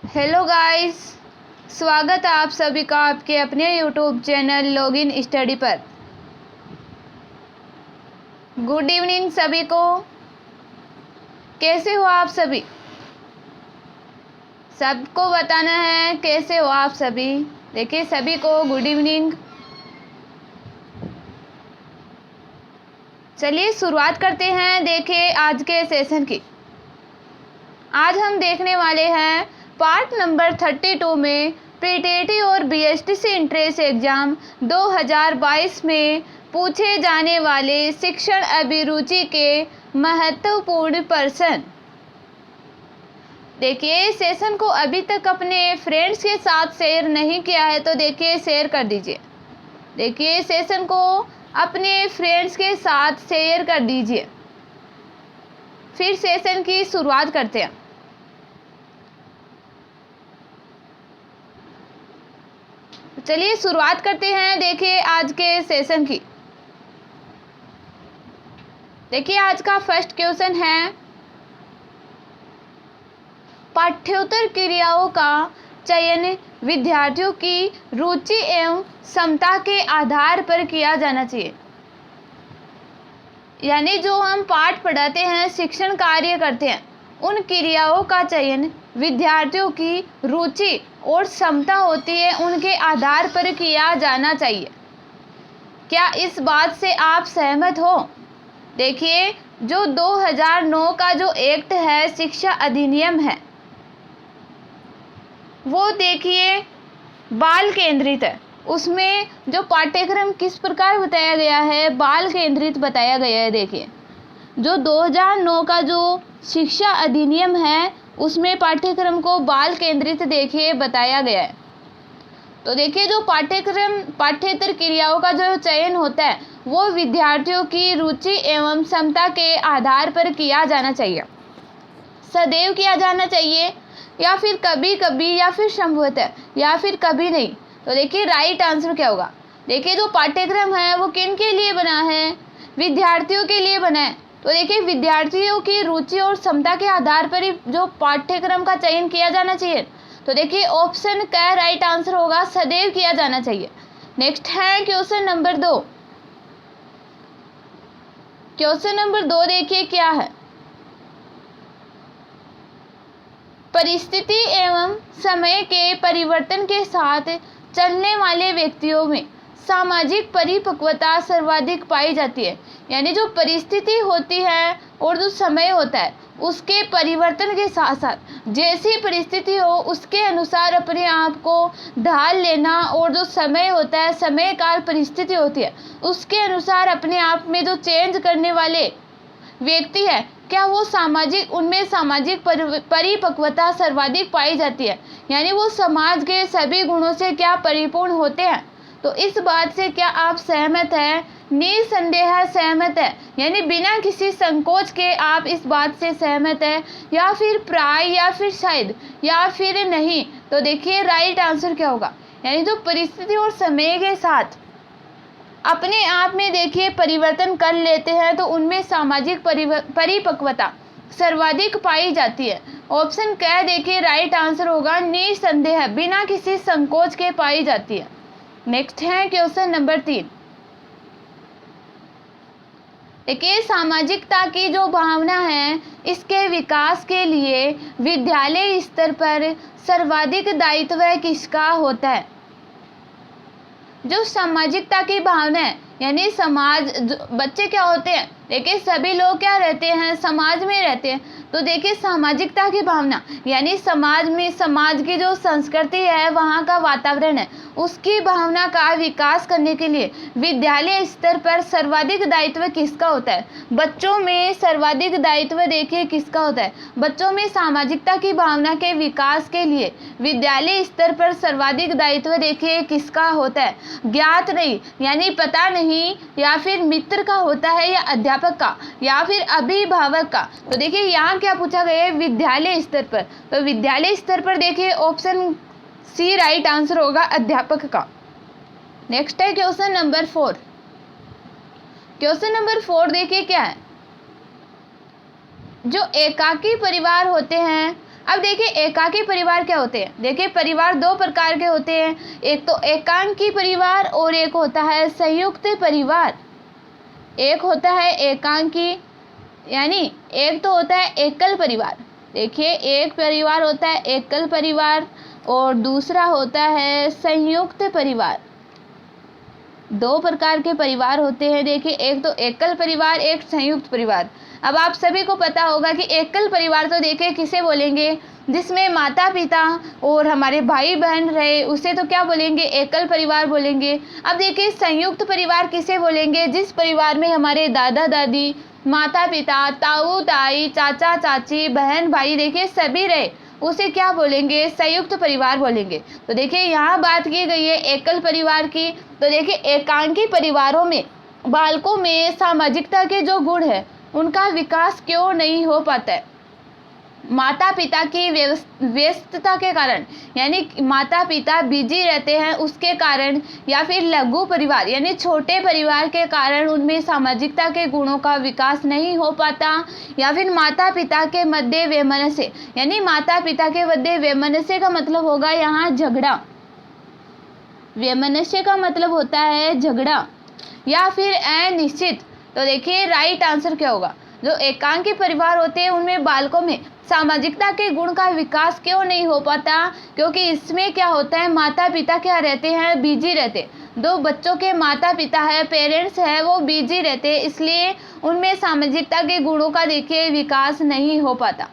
Hello guys, स्वागत है आप सभी का आपके अपने यूट्यूब चैनल लॉगिन स्टडी पर। गुड इवनिंग सभी को। कैसे हो आप सभी? सबको बताना है कैसे हो आप सभी। देखिए सभी को गुड इवनिंग। चलिए शुरुआत करते हैं। देखिए आज के सेशन की। आज हम देखने वाले हैं पार्ट नंबर 32 में प्रीटेटी और बीएसटीसी एंट्रेंस एग्जाम 2022 में पूछे जाने वाले शिक्षण अभिरुचि के महत्वपूर्ण प्रश्न। देखिए सेशन को अभी तक अपने फ्रेंड्स के साथ शेयर नहीं किया है तो देखिए शेयर कर दीजिए। देखिए सेशन को अपने फ्रेंड्स के साथ शेयर कर दीजिए। फिर सेशन की शुरुआत करते हैं। चलिए शुरुआत करते हैं। देखिए आज के सेशन की। देखिए आज का फर्स्ट क्वेश्चन है, पाठ्येतर क्रियाओं का चयन विद्यार्थियों की रुचि एवं क्षमता के आधार पर किया जाना चाहिए। यानी जो हम पाठ पढ़ाते हैं, शिक्षण कार्य करते हैं, उन क्रियाओं का चयन विद्यार्थियों की रुचि और क्षमता होती है उनके आधार पर किया जाना चाहिए। क्या इस बात से आप सहमत हो? देखिए जो 2009 का जो एक्ट है, शिक्षा अधिनियम है, वो देखिए बाल केंद्रित है। उसमें जो पाठ्यक्रम किस प्रकार बताया गया है, बाल केंद्रित बताया गया है। देखिए जो 2009 का जो शिक्षा अधिनियम है उसमें पाठ्यक्रम को बाल केंद्रित देखिए बताया गया है। तो देखिए जो पाठ्येतर क्रियाओं का जो चयन होता है वो विद्यार्थियों की रुचि एवं क्षमता के आधार पर किया जाना चाहिए। सदैव किया जाना चाहिए या फिर कभी कभी या फिर संभवतः या फिर कभी नहीं। तो देखिए राइट आंसर क्या होगा? देखिए जो पाठ्यक्रम है वो किन के लिए बना है? विद्यार्थियों के लिए बना है। तो देखिए विद्यार्थियों की रुचि और क्षमता के आधार पर ही जो पाठ्यक्रम का चयन किया जाना चाहिए। तो देखिए ऑप्शन का राइट आंसर होगा सदैव किया जाना चाहिए। नेक्स्ट है क्वेश्चन नंबर 2। क्वेश्चन नंबर 2 देखिए क्या है, परिस्थिति एवं समय के परिवर्तन के साथ चलने वाले व्यक्तियों में सामाजिक परिपक्वता सर्वाधिक पाई जाती है। यानी जो परिस्थिति होती है और जो समय होता है उसके परिवर्तन के साथ साथ जैसी परिस्थिति हो उसके अनुसार अपने आप को ढाल लेना, और जो समय होता है, समय काल परिस्थिति होती है, उसके अनुसार अपने आप में जो चेंज करने वाले व्यक्ति है, क्या वो उनमें सामाजिक परिपक्वता सर्वाधिक पाई जाती है। यानी वो समाज के सभी गुणों से क्या परिपूर्ण होते हैं। तो इस बात से क्या आप सहमत हैं? निसंदेह सहमत है। यानी बिना किसी संकोच के आप इस बात से सहमत है, या फिर प्राय, या फिर शायद, या फिर नहीं। तो देखिए राइट आंसर क्या होगा? यानी जो परिस्थिति और समय के साथ अपने आप में देखिए परिवर्तन कर लेते हैं तो उनमें सामाजिक परिपक्वता सर्वाधिक पाई जाती है। ऑप्शन क्या देखिए राइट आंसर होगा निसंदेह, बिना किसी संकोच के पाई जाती है। नेक्स्ट है क्वेश्चन नंबर 3। देखिए सामाजिकता की जो भावना है इसके विकास के लिए विद्यालय स्तर पर सर्वाधिक दायित्व किसका होता है? जो सामाजिकता की भावना है, यानी बच्चे क्या होते हैं, देखिए सभी लोग क्या रहते हैं, समाज में रहते हैं। तो देखिए सामाजिकता की भावना यानी समाज की जो संस्कृति है, वहाँ का वातावरण है, उसकी भावना का विकास करने के लिए विद्यालय स्तर पर सर्वाधिक दायित्व किसका होता है? बच्चों में सर्वाधिक दायित्व देखिए किसका होता है? बच्चों में सामाजिकता की भावना के विकास के लिए विद्यालय स्तर पर सर्वाधिक दायित्व देखिए किसका होता है? ज्ञात नहीं, यानी पता नहीं, या फिर मित्र का होता है, या अध्यापक का, या फिर अभिभावक का। तो देखिए यहाँ क्या पूछा गया है? विद्यालय स्तर पर। तो विद्यालय स्तर पर देखिए ऑप्शन सी राइट आंसर होगा, अध्यापक का। नेक्स्ट है क्वेश्चन नंबर 4। क्वेश्चन नंबर 4 देखिए क्या है, जो एकाकी परिवार होते हैं अब देखिए एकाकी परिवार क्या होते हैं। देखिए परिवार दो प्रकार के होते हैं, एक तो एकांकी परिवार और एक होता है संयुक्त परिवार। एक होता है एकांकी यानी एक तो होता है एकल परिवार। देखिए एक परिवार होता है एकल परिवार और दूसरा होता है संयुक्त परिवार। दो प्रकार के परिवार होते हैं। देखिए एक तो एकल परिवार, एक संयुक्त परिवार। अब आप सभी को पता होगा कि एकल परिवार तो देखिए किसे बोलेंगे, जिसमें माता पिता और हमारे भाई बहन रहे, उसे तो क्या बोलेंगे, एकल परिवार बोलेंगे। अब देखिए संयुक्त परिवार किसे बोलेंगे, जिस परिवार में हमारे दादा दादी, माता पिता, ताऊ ताई, चाचा चाची, बहन भाई देखिए सभी रहे, उसे क्या बोलेंगे, संयुक्त परिवार बोलेंगे। तो देखिए यहाँ बात की गई है एकल परिवार की। तो देखिए एकांकी परिवारों में बालकों में सामाजिकता के जो गुण है उनका विकास क्यों नहीं हो पाता है। माता पिता की व्यस्तता के कारण, यानी माता पिता बिजी रहते हैं उसके कारण, या फिर लघु परिवार यानी छोटे परिवार के कारण उनमें सामाजिकता के गुणों का विकास नहीं हो पाता, या फिर माता पिता के मध्य वैमनस्य, यानी माता पिता के मध्य वैमनस्य का मतलब होगा यहाँ झगड़ा। वैमनस्य का मतलब होता है झगड़ा या फिर अनिश्चित। तो देखिए राइट आंसर क्या होगा, जो एकांकी परिवार होते हैं उनमें बालकों में सामाजिकता के गुण का विकास क्यों नहीं हो पाता, क्योंकि इसमें क्या होता है, माता पिता क्या रहते हैं, बिजी रहते। दो बच्चों के माता पिता है, पेरेंट्स है, वो बिजी रहते, इसलिए उनमें सामाजिकता के गुणों का देखिए विकास नहीं हो पाता।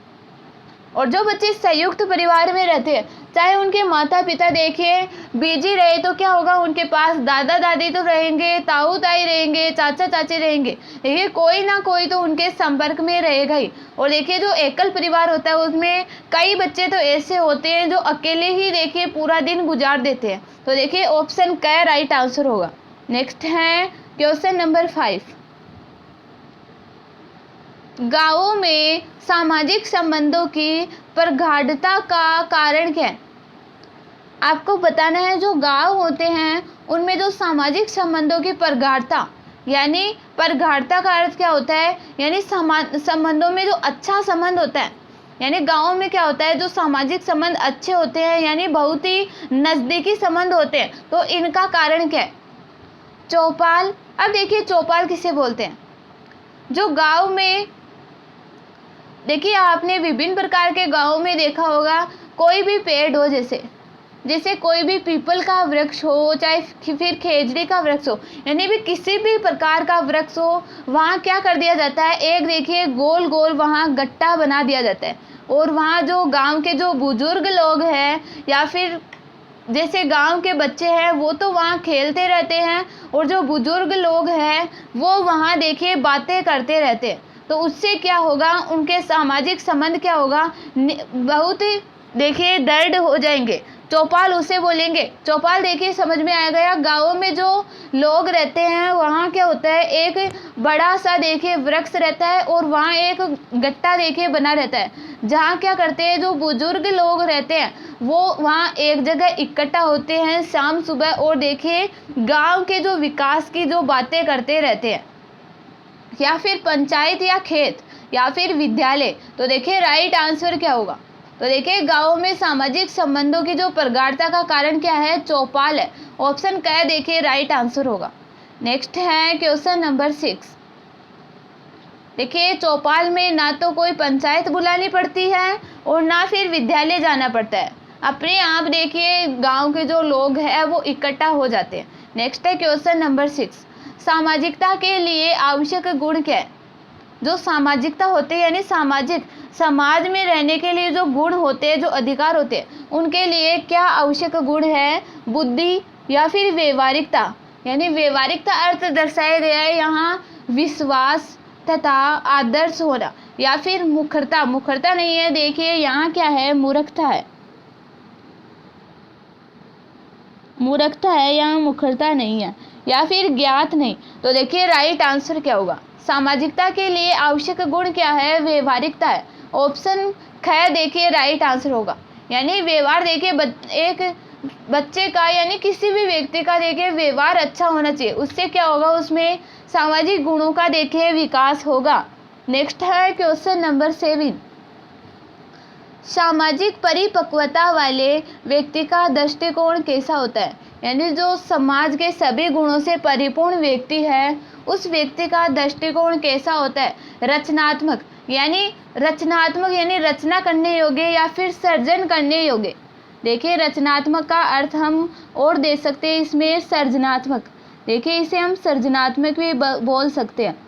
और जो बच्चे संयुक्त परिवार में रहते हैं, चाहे उनके माता पिता देखिए बिजी रहे तो क्या होगा, उनके पास दादा दादी तो रहेंगे, ताऊ ताई रहेंगे, चाचा चाची रहेंगे, देखिए कोई ना कोई तो उनके संपर्क में रहेगा ही। और देखिए जो एकल परिवार होता है उसमें कई बच्चे तो ऐसे होते हैं जो अकेले ही देखिए पूरा दिन गुजार देते हैं। तो देखिए ऑप्शन क राइट आंसर होगा। नेक्स्ट है क्वेश्चन नंबर 5, गांवों में सामाजिक संबंधों की प्रगाढ़ता का कारण क्या है। आपको बताना है जो गांव होते हैं उनमें जो सामाजिक संबंधों की प्रगाढ़ता, यानी प्रगाढ़ता का अर्थ क्या होता है, यानी संबंधों में जो अच्छा संबंध होता है, यानी गाँव में क्या होता है, जो सामाजिक संबंध अच्छे होते हैं यानी बहुत ही नज़दीकी संबंध होते हैं। तो इनका कारण क्या है, चौपाल। अब देखिए चौपाल किसे बोलते हैं, जो गाँव में देखिए आपने विभिन्न प्रकार के गाँव में देखा होगा, कोई भी पेड़ हो, जैसे कोई भी पीपल का वृक्ष हो, चाहे फिर खेजड़ी का वृक्ष हो, यानी भी किसी भी प्रकार का वृक्ष हो, वहाँ क्या कर दिया जाता है, एक देखिए गोल गोल वहाँ गट्टा बना दिया जाता है। और वहाँ जो गांव के जो बुजुर्ग लोग हैं या फिर जैसे गांव के बच्चे हैं वो तो वहाँ खेलते रहते हैं, और जो बुजुर्ग लोग हैं वो वहाँ देखिए बातें करते रहते हैं। तो उससे क्या होगा, उनके सामाजिक संबंध क्या होगा, बहुत ही देखिए दृढ़ हो जाएंगे। चौपाल उसे बोलेंगे। चौपाल देखिए समझ में आ गया, गाँवों में जो लोग रहते हैं वहाँ क्या होता है, एक बड़ा सा देखिए वृक्ष रहता है और वहाँ एक गट्टा देखिए बना रहता है, जहाँ क्या करते हैं जो बुजुर्ग लोग रहते हैं वो वहाँ एक जगह इकट्ठा होते हैं शाम सुबह, और देखिए गाँव के जो विकास की जो बातें करते रहते हैं, या फिर पंचायत या खेत या फिर विद्यालय। तो देखिए राइट आंसर क्या होगा, तो देखिए गाँव में सामाजिक संबंधों की जो प्रगाढ़ता का कारण क्या है, चौपाल है। ऑप्शन क देखिए राइट आंसर होगा। नेक्स्ट है क्वेश्चन नंबर 6, देखिए चौपाल में ना तो कोई पंचायत बुलानी पड़ती है और ना फिर विद्यालय जाना पड़ता है, अपने आप देखिए गांव के जो लोग हैं वो इकट्ठा हो जाते हैं। नेक्स्ट है क्वेश्चन नंबर 6, सामाजिकता के लिए आवश्यक गुण क्या है। जो सामाजिकता होते हैं यानी समाज में रहने के लिए जो गुण होते हैं, जो अधिकार होते हैं, उनके लिए क्या आवश्यक गुण है, बुद्धि या फिर व्यवहारिकता। यानी व्यवहारिकता अर्थ दर्शाया गया है यहाँ विश्वास तथा आदर्श होना, या फिर मुखरता नहीं है, देखिए यहाँ क्या है, मूर्खता है यहाँ, मुखरता नहीं है, या फिर ज्ञात नहीं। तो देखिए राइट आंसर क्या होगा, सामाजिकता के लिए आवश्यक गुण क्या है, व्यवहारिकता है। ऑप्शन ख देखिए राइट आंसर होगा। यानी व्यवहार देखिए एक बच्चे का यानी किसी भी व्यक्ति का देखिए व्यवहार अच्छा होना चाहिए, उससे क्या होगा, उसमें सामाजिक गुणों का देखिए विकास होगा। नेक्स्ट है क्वेश्चन नंबर 7, सामाजिक परिपक्वता वाले व्यक्ति का दृष्टिकोण कैसा होता है, यानी जो समाज के सभी गुणों से परिपूर्ण व्यक्ति है उस व्यक्ति का दृष्टिकोण कैसा होता है। रचनात्मक यानी रचना करने योग्य या फिर सर्जन करने योग्य। देखिए रचनात्मक का अर्थ हम और दे सकते हैं इसमें सर्जनात्मक। देखिए इसे हम सर्जनात्मक भी बोल सकते हैं।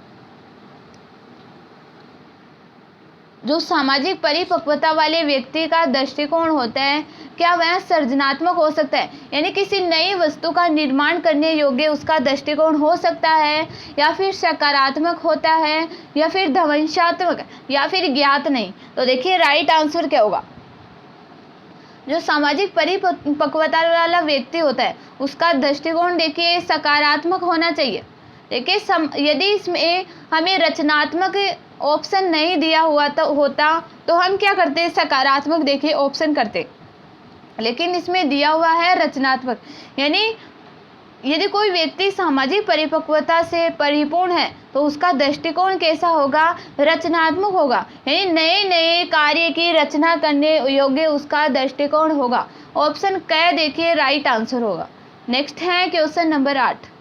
जो सामाजिक परिपक्वता वाले व्यक्ति का दृष्टिकोण होता है क्या वह सर्जनात्मक हो सकता है, यानी किसी नई वस्तु का निर्माण करने योग्य उसका दृष्टिकोण हो सकता है, या फिर सकारात्मक होता है, या फिर ध्वंसात्मक, या फिर ज्ञात नहीं। तो देखिए राइट आंसर क्या होगा। जो सामाजिक परिपक्वता वाला व्यक्ति होता है उसका दृष्टिकोण देखिए सकारात्मक होना चाहिए। देखिए यदि इसमें हमें रचनात्मक ऑप्शन नहीं दिया हुआ तो हम क्या करते, सकारात्मक देखिए ऑप्शन करते, लेकिन इसमें दिया हुआ है रचनात्मक। यानी यदि कोई व्यक्ति सामाजिक परिपक्वता से परिपूर्ण है तो उसका दृष्टिकोण कैसा होगा, रचनात्मक होगा, यानी नए नए कार्य की रचना करने योग्य उसका दृष्टिकोण होगा। ऑप्शन क देखिए राइट आंसर होगा। नेक्स्ट है क्वेश्चन नंबर 8।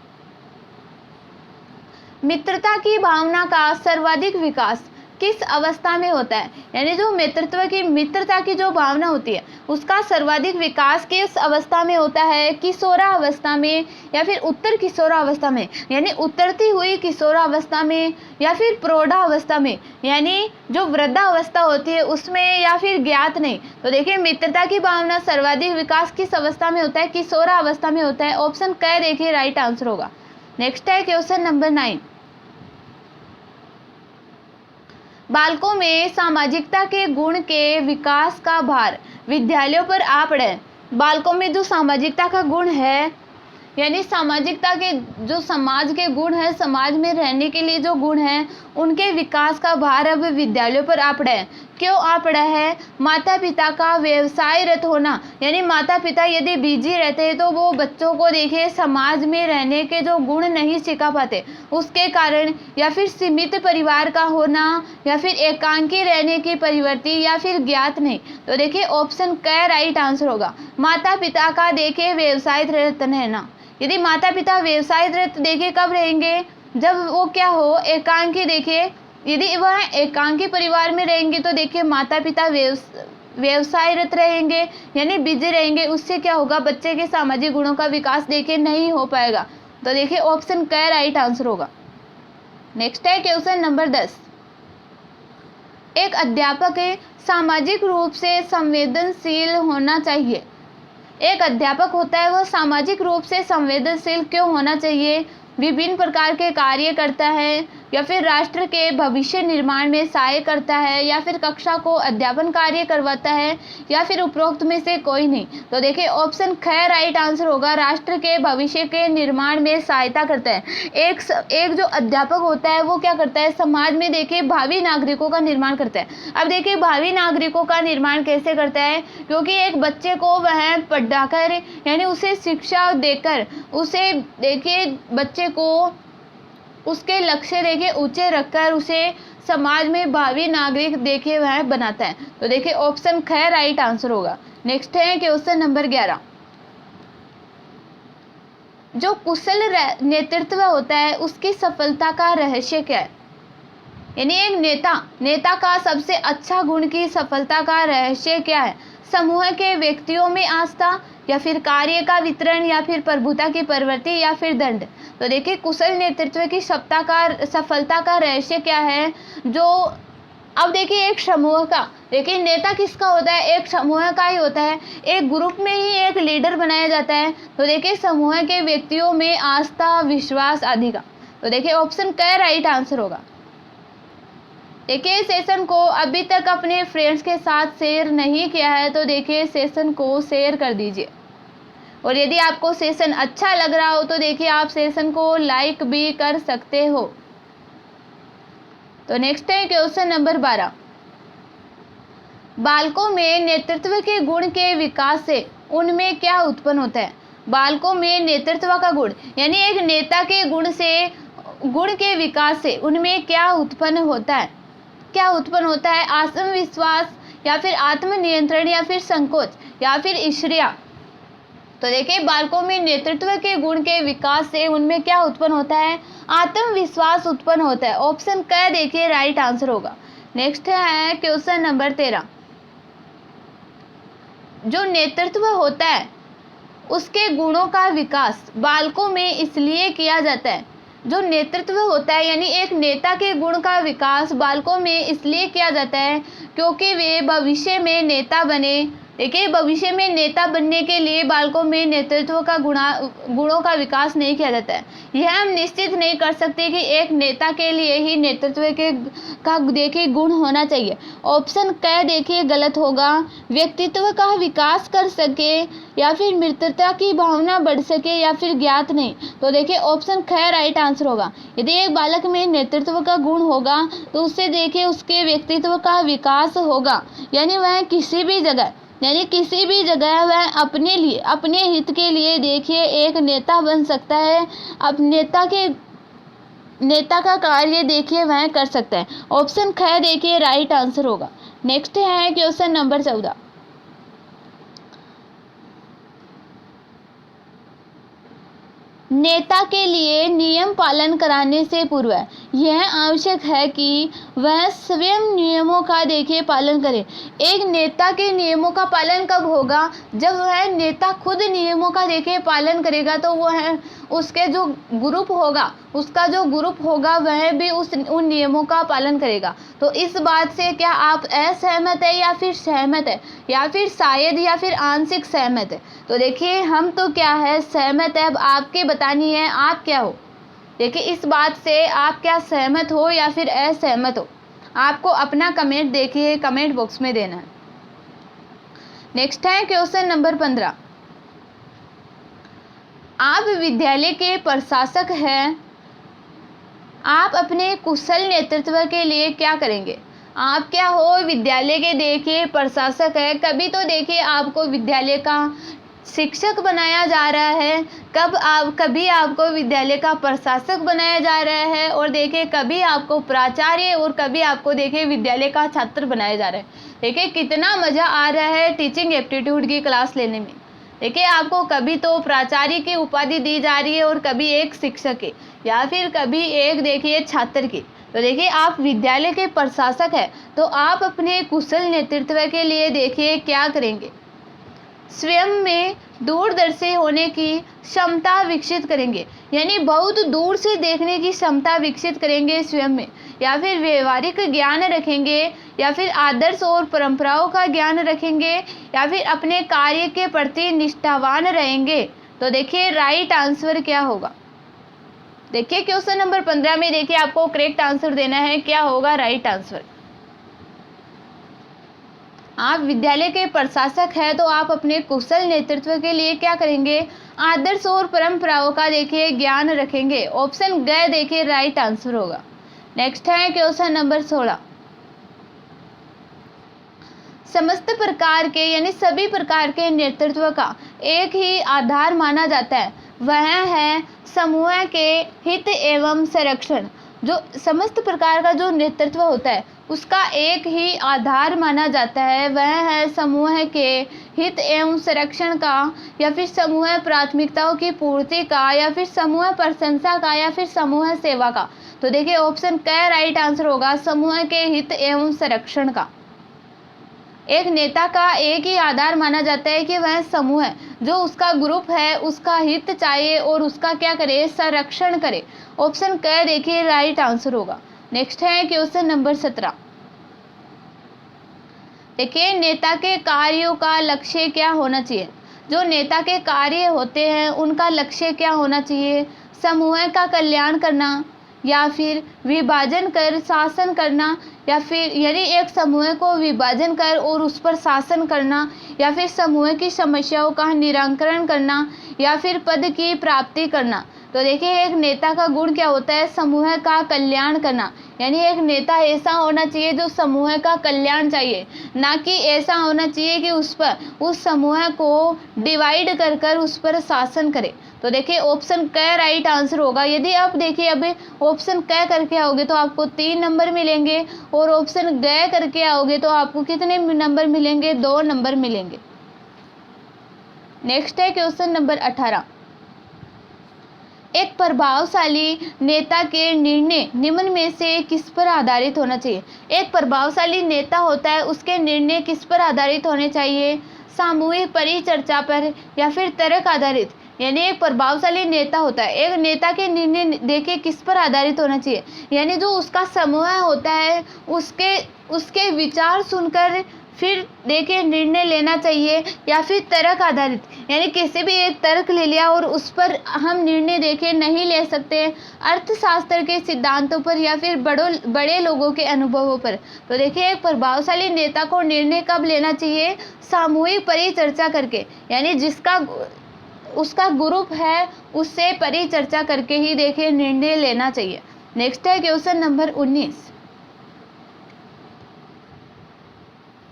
मित्रता की भावना का सर्वाधिक विकास किस अवस्था में होता है, यानी जो मित्रता की जो भावना होती है उसका सर्वाधिक विकास किस अवस्था में होता है, किशोरावस्था में या फिर उत्तर किशोरावस्था में, यानी उतरती हुई किशोरावस्था में, या फिर प्रौढ़ावस्था में, यानी जो वृद्धावस्था होती है उसमें, या फिर ज्ञात नहीं। तो देखिए मित्रता की भावना सर्वाधिक विकास किस अवस्था में होता है, किशोरावस्था में होता है। ऑप्शन क देखिए राइट आंसर होगा। नेक्स्ट है क्वेश्चन नंबर 9। बालकों में सामाजिकता के गुण के विकास का भार विद्यालयों पर आ पड़े। बालकों में जो सामाजिकता का गुण है, यानी सामाजिकता के जो समाज के गुण है, समाज में रहने के लिए जो गुण हैं उनके विकास का भार अब विद्यालयों पर आ पड़ा है। क्यों आ पड़ा है, माता पिता का व्यवसायरत होना, यानी माता पिता यदि बिजी रहते हैं तो वो बच्चों को देखिए समाज में रहने के जो गुण नहीं सिखा पाते उसके कारण, या फिर सीमित परिवार का होना, या फिर एकांकी रहने की प्रवृत्ति, या फिर ज्ञात नहीं। तो देखिए ऑप्शन क राइट आंसर होगा। माता पिता का देखिए व्यवसायरत रहना। यदि माता पिता व्यवसायरत देखिए कब रहेंगे, जब वो क्या हो, एकांकी। देखिए यदि वह एकांकी परिवार में रहेंगे तो देखिए माता पिता व्यवसायरत रहेंगे, यानी बिजी रहेंगे। उससे क्या होगा, बच्चे के सामाजिक गुणों का विकास देखिए नहीं हो पाएगा। तो देखिए ऑप्शन क राइट आंसर होगा। नेक्स्ट है क्वेश्चन नंबर 10। एक अध्यापक सामाजिक रूप से संवेदनशील होना चाहिए। एक अध्यापक होता है वह सामाजिक रूप से संवेदनशील क्यों होना चाहिए, विभिन्न प्रकार के कार्य करता है, या फिर राष्ट्र के भविष्य निर्माण में सहाय करता है, या फिर कक्षा को अध्यापन कार्य करवाता है, या फिर उपरोक्त में से कोई नहीं। तो देखिए ऑप्शन ख राइट आंसर होगा। राष्ट्र के भविष्य के निर्माण में सहायता करता है। एक जो अध्यापक होता है वो क्या करता है, समाज में देखिए भावी नागरिकों का निर्माण करता है। अब देखिए भावी नागरिकों का निर्माण कैसे करता है, क्योंकि एक बच्चे को वह पढ़ाकर, यानी उसे शिक्षा देकर, उसे देखिए बच्चे को उसके लक्ष्य देखिए ऊंचे रखकर उसे समाज में भावी नागरिक देखिए वह बनाता है। तो देखिए ऑप्शन ख राइट आंसर होगा। नेक्स्ट है क्वेश्चन नंबर 11। जो कुशल नेतृत्व होता है उसकी सफलता का रहस्य क्या है, यानी एक नेता का सबसे अच्छा गुण की सफलता का रहस्य क्या है। समूह के व्यक्तियों में आस्था, या फिर कार्य का वितरण, या फिर प्रभुता की प्रवृत्ति, या फिर दंड। तो देखिए कुशल नेतृत्व की सफलता का रहस्य क्या है। जो अब देखिए एक समूह का, देखिए नेता किसका होता है, एक समूह का ही होता है। एक ग्रुप में ही एक लीडर बनाया जाता है। तो देखिए समूह के व्यक्तियों में आस्था, विश्वास आदि का। तो देखिए ऑप्शन क राइट आंसर होगा। देखिए सेशन को अभी तक अपने फ्रेंड्स के साथ शेयर नहीं किया है तो देखिए सेशन को शेयर कर दीजिए, और यदि आपको सेशन अच्छा लग रहा हो तो देखिए आप सेशन को लाइक भी कर सकते हो। तो नेक्स्ट है क्वेश्चन नंबर 12। बालकों में नेतृत्व के गुण के विकास से उनमें क्या उत्पन्न होता है। बालकों में नेतृत्व का गुण, यानी एक नेता के गुण के विकास से उनमें क्या उत्पन्न होता है, आत्मविश्वास, या फिर आत्मनियंत्रण या फिर संकोच या फिर ईर्ष्या। तो देखिए बालकों में नेतृत्व के गुण के विकास से उनमें क्या उत्पन्न होता है, आत्मविश्वास उत्पन्न होता है। ऑप्शन क देखिए राइट आंसर होगा। नेक्स्ट है क्वेश्चन नंबर 13। जो नेतृत्व होता है उसके गुणों का विकास बालकों में इसलिए किया जाता है। जो नेतृत्व होता है यानी एक नेता के गुण का विकास बालकों में इसलिए किया जाता है क्योंकि वे भविष्य में नेता बने। देखिए भविष्य में नेता बनने के लिए बालकों में नेतृत्व का गुणों का विकास नहीं किया जाता है। यह हम निश्चित नहीं कर सकते कि एक नेता के लिए ही नेतृत्व का देखिए गुण होना चाहिए। ऑप्शन क देखिए गलत होगा। व्यक्तित्व का विकास कर सके या फिर मित्रता की भावना बढ़ सके या फिर ज्ञात नहीं। तो देखिए ऑप्शन ख राइट आंसर होगा। यदि एक बालक में नेतृत्व का गुण होगा तो उससे देखिए उसके व्यक्तित्व का विकास होगा, यानी वह किसी भी जगह वह अपने लिए अपने हित के लिए देखिए एक नेता बन सकता है। अब नेता का कार्य देखिए वह कर सकता है। ऑप्शन ख देखिए राइट आंसर होगा। नेक्स्ट है क्वेश्चन नंबर 14। नेता के लिए नियम पालन कराने से पूर्व यह आवश्यक है कि वह स्वयं नियमों का देखिए पालन करे। एक नेता के नियमों का पालन कब होगा, जब वह नेता खुद नियमों का देखिए पालन करेगा। तो वह उसका जो ग्रुप होगा वह भी उन नियमों का पालन करेगा। तो इस बात से क्या आप असहमत है या फिर सहमत है या फिर शायद या फिर आंशिक सहमत है। तो देखिए हम तो क्या है सहमत है। अब आपके बतानी है आप क्या हो। देखिए इस बात से आप क्या सहमत हो या फिर असहमत हो, आपको अपना कमेंट देखिए कमेंट बॉक्स में देना है। नेक्स्ट है क्वेश्चन नंबर 15। आप विद्यालय के प्रशासक हैं, आप अपने कुशल नेतृत्व के लिए क्या करेंगे। आप क्या हो, विद्यालय के देखिए प्रशासक है। कभी तो देखिए आपको विद्यालय का शिक्षक बनाया जा रहा है, कभी आपको विद्यालय का प्रशासक बनाया जा रहा है, और देखिए कभी आपको प्राचार्य और कभी आपको देखिए विद्यालय का छात्र बनाया जा रहा है। देखिए कितना मज़ा आ रहा है टीचिंग एप्टीट्यूड की क्लास लेने में। देखिए आपको कभी तो प्राचार्य की उपाधि दी जा रही है और कभी एक शिक्षक की या फिर कभी एक देखिए छात्र की। तो देखिए आप विद्यालय के प्रशासक हैं, तो आप अपने कुशल नेतृत्व के लिए देखिए क्या करेंगे। स्वयं में दूरदर्शी होने की क्षमता विकसित करेंगे, यानी बहुत दूर से देखने की क्षमता विकसित करेंगे स्वयं में, या फिर व्यवहारिक ज्ञान रखेंगे, या फिर आदर्श और परंपराओं का ज्ञान रखेंगे, या फिर अपने कार्य के प्रति निष्ठावान रहेंगे। तो देखिए राइट आंसर क्या होगा। देखिए क्वेश्चन नंबर 15 में देखिए आपको करेक्ट आंसर देना है, क्या होगा राइट आंसर। आप विद्यालय के प्रशासक हैं, तो आप अपने कुशल नेतृत्व के लिए क्या करेंगे, आदर्श और परंपराओं का देखिए ज्ञान रखेंगे। ऑप्शन ग देखिए राइट आंसर होगा। नेक्स्ट है क्वेश्चन नंबर 16। समस्त प्रकार के यानी सभी प्रकार के नेतृत्व का एक ही आधार माना जाता है, वह है समूह के हित एवं संरक्षण। जो समस्त प्रकार का जो नेतृत्व होता है उसका एक ही आधार माना जाता है, वह है समूह के हित एवं संरक्षण का, या फिर समूह प्राथमिकताओं की पूर्ति का, या फिर समूह प्रशंसा का, या फिर समूह सेवा का। तो देखिए ऑप्शन क राइट आंसर होगा, समूह के हित एवं संरक्षण का। एक नेता का एक ही आधार माना जाता है कि वह समूह है, जो उसका ग्रुप है उसका हित चाहिए और उसका क्या करे, संरक्षण करे। ऑप्शन क देखिए राइट आंसर होगा। नेक्स्ट है क्वेश्चन नंबर 17। देखिए नेता के कार्यों का लक्ष्य क्या होना चाहिए। जो नेता के कार्य होते हैं उनका लक्ष्य क्या होना चाहिए, समूह का कल्याण करना, या फिर विभाजन कर शासन करना, या फिर यदि एक समूह को विभाजन कर और उस पर शासन करना, या फिर समूह की समस्याओं का निराकरण करना, या फिर पद की प्राप्ति करना। तो देखिए एक नेता का गुण क्या होता है, समूह का कल्याण करना। यानी एक नेता ऐसा होना चाहिए जो समूह का कल्याण चाहिए, ना कि ऐसा होना चाहिए कि उस समूह को डिवाइड कर कर उस पर शासन करे। तो देखिए ऑप्शन क राइट आंसर होगा। यदि आप देखिए अभी ऑप्शन क करके आओगे तो आपको 3 नंबर मिलेंगे, और ऑप्शन ग करके आओगे तो आपको कितने नंबर मिलेंगे, 2 नंबर मिलेंगे। नेक्स्ट है क्वेश्चन नंबर 18। एक प्रभावशाली नेता के निर्णय निम्न में से किस पर आधारित होना चाहिए। एक प्रभावशाली नेता होता है, उसके निर्णय किस पर आधारित होने चाहिए, सामूहिक परिचर्चा पर या फिर तर्क आधारित। यानी एक प्रभावशाली नेता होता है, एक नेता के निर्णय देखिए किस पर आधारित होना चाहिए, यानी जो उसका समूह होता है उसके विचार सुनकर फिर देखिए निर्णय लेना चाहिए, या फिर तर्क आधारित, यानी किसी भी एक तर्क ले लिया और उस पर हम निर्णय देखिए नहीं ले सकते, अर्थशास्त्र के सिद्धांतों पर या फिर बड़े लोगों के अनुभवों पर। तो देखिए एक प्रभावशाली नेता को निर्णय कब लेना चाहिए, सामूहिक परिचर्चा करके, यानी जिसका उसका ग्रुप है उससे परिचर्चा करके ही देखिए निर्णय लेना चाहिए। नेक्स्ट है क्वेश्चन नंबर 19।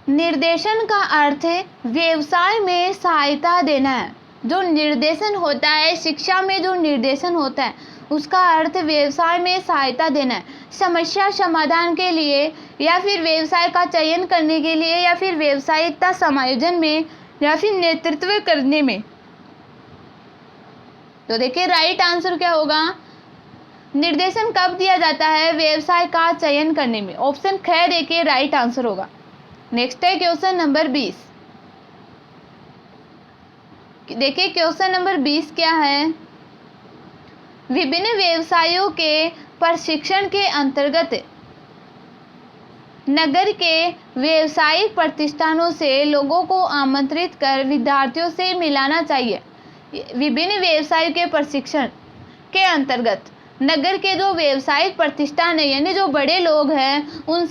निर्देशन का अर्थ व्यवसाय में सहायता देना है। जो निर्देशन होता है, शिक्षा में जो निर्देशन होता है उसका अर्थ व्यवसाय में सहायता देना है, समस्या समाधान के लिए या फिर व्यवसाय का चयन करने के लिए या फिर व्यावसायिकता समायोजन में या फिर नेतृत्व करने में। तो देखिए राइट आंसर क्या होगा, निर्देशन कब दिया जाता है, व्यवसाय का चयन करने में। ऑप्शन ख देखिए राइट आंसर होगा। नेक्स्ट है क्वेश्चन नंबर 20। देखिए क्वेश्चन नंबर 20 क्या है, विभिन्न व्यवसायों के प्रशिक्षण के अंतर्गत नगर के व्यावसायिक प्रतिष्ठानों से लोगों को आमंत्रित कर विद्यार्थियों से मिलाना चाहिए। विभिन्न व्यवसायों के प्रशिक्षण के अंतर्गत नगर के जो व्यावसायिक प्रतिष्ठान है, यानी जो बड़े लोग हैं, उन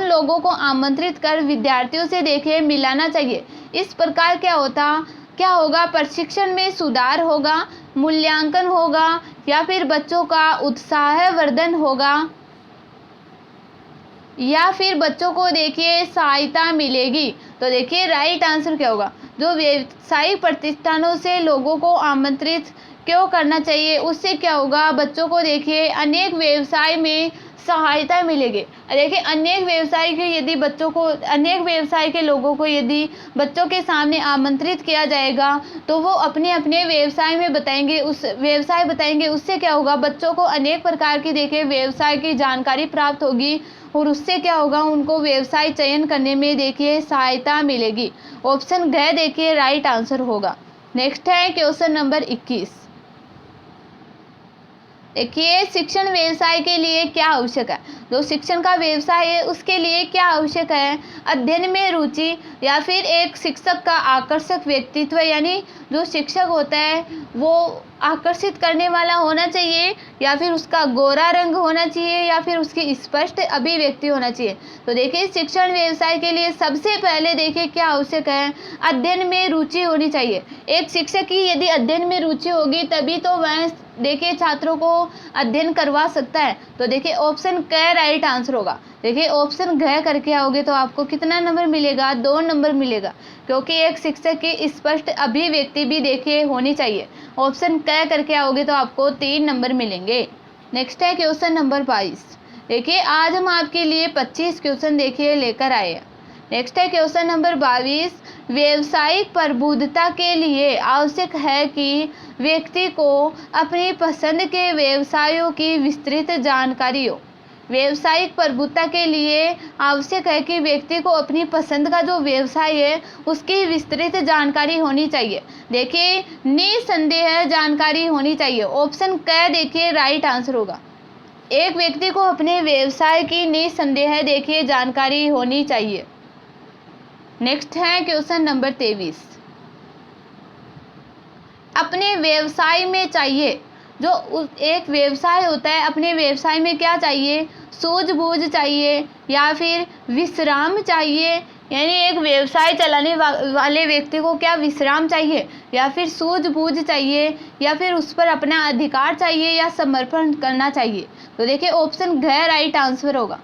लोगों को आमंत्रित कर विद्यार्थियों से देखिए मिलाना चाहिए। इस प्रकार क्या होगा, प्रशिक्षण में सुधार होगा, मूल्यांकन होगा, या फिर बच्चों का उत्साहवर्धन होगा, या फिर बच्चों को देखिए सहायता मिलेगी। तो देखिए राइट आंसर क्या होगा, जो व्यावसायिक प्रतिष्ठानों से लोगों को आमंत्रित क्यों करना चाहिए, उससे क्या होगा, बच्चों को देखिए अनेक व्यवसाय में सहायता मिलेगी। देखिए अनेक व्यवसाय के लोगों को यदि बच्चों के सामने आमंत्रित किया जाएगा तो वो अपने अपने व्यवसाय बताएंगे। उससे क्या होगा, बच्चों को अनेक प्रकार की देखिए व्यवसाय की जानकारी प्राप्त होगी, और उससे क्या होगा, उनको व्यवसाय चयन करने में देखिए सहायता मिलेगी। ऑप्शन घ देखिए राइट आंसर होगा। नेक्स्ट है क्वेश्चन नंबर 21। देखिए शिक्षण व्यवसाय के लिए क्या आवश्यक है। जो शिक्षण का व्यवसाय है उसके लिए क्या आवश्यक है, अध्ययन में रुचि, या फिर एक शिक्षक का आकर्षक व्यक्तित्व, यानी जो शिक्षक होता है वो आकर्षित करने वाला होना चाहिए, या फिर उसका गोरा रंग होना चाहिए, या फिर उसकी स्पष्ट अभिव्यक्ति होना चाहिए। तो देखिए शिक्षण व्यवसाय के लिए सबसे पहले देखिए क्या आवश्यक है, अध्ययन में रुचि होनी चाहिए। एक शिक्षक की यदि अध्ययन में रुचि होगी तभी तो वह देखिए छात्रों को अध्ययन करवा सकता है। तो देखिए ऑप्शन क राइट आंसर होगा। देखिए ऑप्शन घ करके आओगे तो आपको कितना नंबर मिलेगा, 2 नंबर मिलेगा, क्योंकि एक शिक्षक की स्पष्ट अभिव्यक्ति भी देखिए होनी चाहिए। ऑप्शन क करके आओगे तो आपको 3 नंबर मिलेंगे। नेक्स्ट है क्वेश्चन नंबर 22। देखिए आज हम आपके लिए 25 क्वेश्चन देखिए लेकर आए हैं। नेक्स्ट है क्वेश्चन नंबर 22। व्यावसायिक प्रबुद्धता के लिए आवश्यक है कि व्यक्ति को अपनी पसंद के व्यवसायों की विस्तृत जानकारी हो। व्यावसायिक प्रबुद्धता के लिए आवश्यक है कि व्यक्ति को अपनी पसंद का जो व्यवसाय है उसकी विस्तृत जानकारी होनी चाहिए। देखिए निसंदेह जानकारी होनी चाहिए। ऑप्शन क देखिए राइट आंसर होगा। एक व्यक्ति को अपने व्यवसाय की निसंदेह देखिए जानकारी होनी चाहिए। नेक्स्ट है क्वेश्चन नंबर 23। अपने व्यवसाय में चाहिए, जो एक व्यवसाय होता है अपने व्यवसाय में क्या चाहिए, सूझबूझ चाहिए, या फिर विश्राम चाहिए, यानी एक व्यवसाय चलाने वाले व्यक्ति को क्या विश्राम चाहिए, या फिर सूझबूझ चाहिए, या फिर उस पर अपना अधिकार चाहिए, या समर्पण करना चाहिए। तो देखिए ऑप्शन घ राइट आंसर होगा।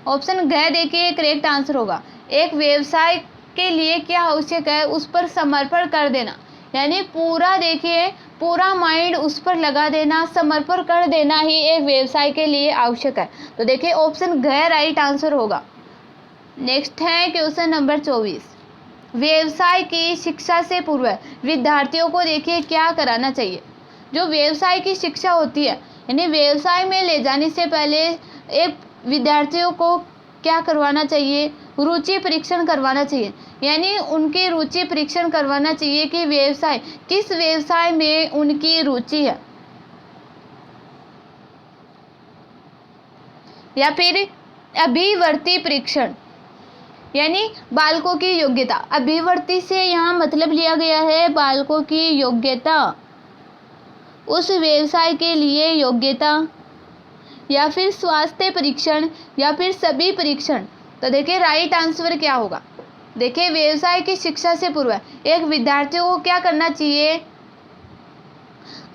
ऑप्शन घ देखिए करेक्ट आंसर होगा। एक व्यवसाय के लिए क्या आवश्यक है, उस पर समर्पण कर देना, यानी पूरा देखिए पूरा माइंड उस पर लगा देना, समर्पण कर देना ही एक व्यवसाय के लिए आवश्यक है। तो देखिए ऑप्शन घ राइट आंसर होगा। नेक्स्ट है क्वेश्चन नंबर 24। व्यवसाय की शिक्षा से पूर्व विद्यार्थियों को देखिए क्या कराना चाहिए। जो व्यवसाय की शिक्षा होती है, यानी व्यवसाय में ले जाने से पहले एक विद्यार्थियों को क्या करवाना चाहिए, रुचि परीक्षण करवाना चाहिए। यानी उनकी रुचि परीक्षण करवाना चाहिए कि व्यवसाय किस व्यवसाय में उनकी रुचि है, या फिर अभिवर्ती परीक्षण, यानी बालकों की योग्यता। अभिवर्ती से यहाँ मतलब लिया गया है बालकों की योग्यता, उस व्यवसाय के लिए योग्यता, या फिर स्वास्थ्य परीक्षण, या फिर सभी परीक्षण। तो देखिए राइट आंसर क्या होगा। देखिए व्यवसाय की शिक्षा से पूर्व एक विद्यार्थियों को क्या करना चाहिए,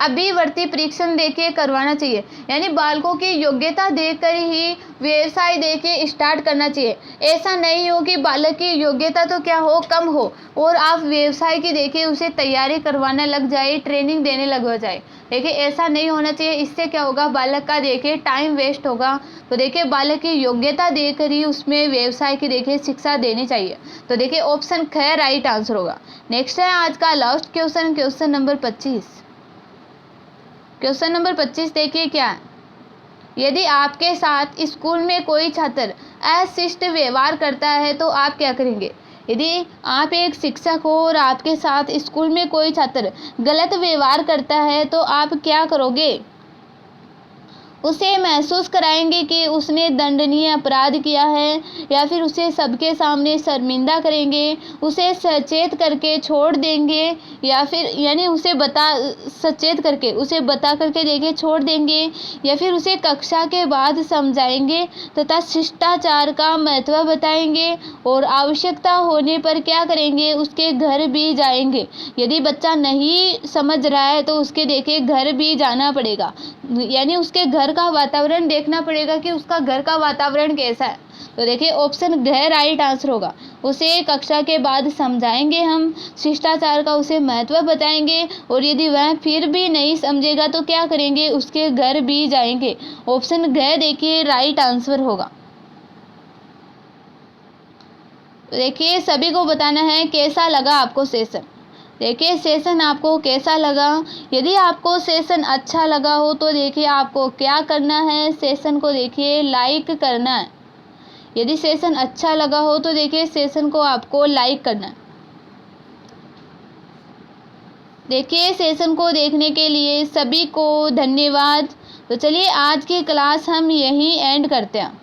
अभिवर्ती परीक्षण देखिए करवाना चाहिए, यानी बालकों की योग्यता देखकर ही व्यवसाय देखिए स्टार्ट करना चाहिए। ऐसा नहीं हो कि बालक की योग्यता तो क्या हो कम हो और आप व्यवसाय की देखिए उसे तैयारी करवाने लग जाए, ट्रेनिंग देने लग जाए। देखिए ऐसा नहीं होना चाहिए। इससे क्या होगा, बालक का देखिए टाइम वेस्ट होगा। तो देखिए बालक की योग्यता देखकर ही उसमें व्यवसाय की देखिए शिक्षा देनी चाहिए। तो देखिए ऑप्शन ख राइट आंसर होगा। नेक्स्ट है आज का last question, question number 25। Question number 25 देखिए क्या है। यदि आपके साथ स्कूल में कोई छात्र अशिष्ट व्यवहार करता है तो आप क्या करेंगे। यदि आप एक शिक्षक हो और आपके साथ स्कूल में कोई छात्र गलत व्यवहार करता है तो आप क्या करोगे। उसे महसूस कराएंगे कि उसने दंडनीय अपराध किया है, या फिर उसे सबके सामने शर्मिंदा करेंगे, उसे सचेत करके छोड़ देंगे, या फिर यानी उसे सचेत करके उसे बता करके देखिए छोड़ देंगे, या फिर उसे कक्षा के बाद समझाएंगे तथा शिष्टाचार का महत्व बताएंगे, और आवश्यकता होने पर क्या करेंगे, उसके घर भी जाएंगे। यदि बच्चा नहीं समझ रहा है तो उसके देखिए घर भी जाना पड़ेगा, यानी उसके घर का वातावरण देखना पड़ेगा कि उसका घर का वातावरण कैसा है। तो देखिए ऑप्शन घ राइट आंसर होगा। उसे कक्षा के बाद समझाएंगे हम, शिष्टाचार का उसे महत्व बताएंगे, और यदि वह फिर भी नहीं समझेगा तो क्या करेंगे, उसके घर भी जाएंगे। ऑप्शन घ देखिए राइट आंसर होगा। देखिए सभी को बताना है कैसा लगा आपको सेशन। देखिए सेशन आपको कैसा लगा। यदि आपको सेशन अच्छा लगा हो तो देखिए आपको क्या करना है, सेशन को देखिए लाइक करना है। यदि सेशन अच्छा लगा हो तो देखिए सेशन को आपको लाइक करना है। देखिए सेशन को देखने के लिए सभी को धन्यवाद। तो चलिए आज की क्लास हम यहीं एंड करते हैं।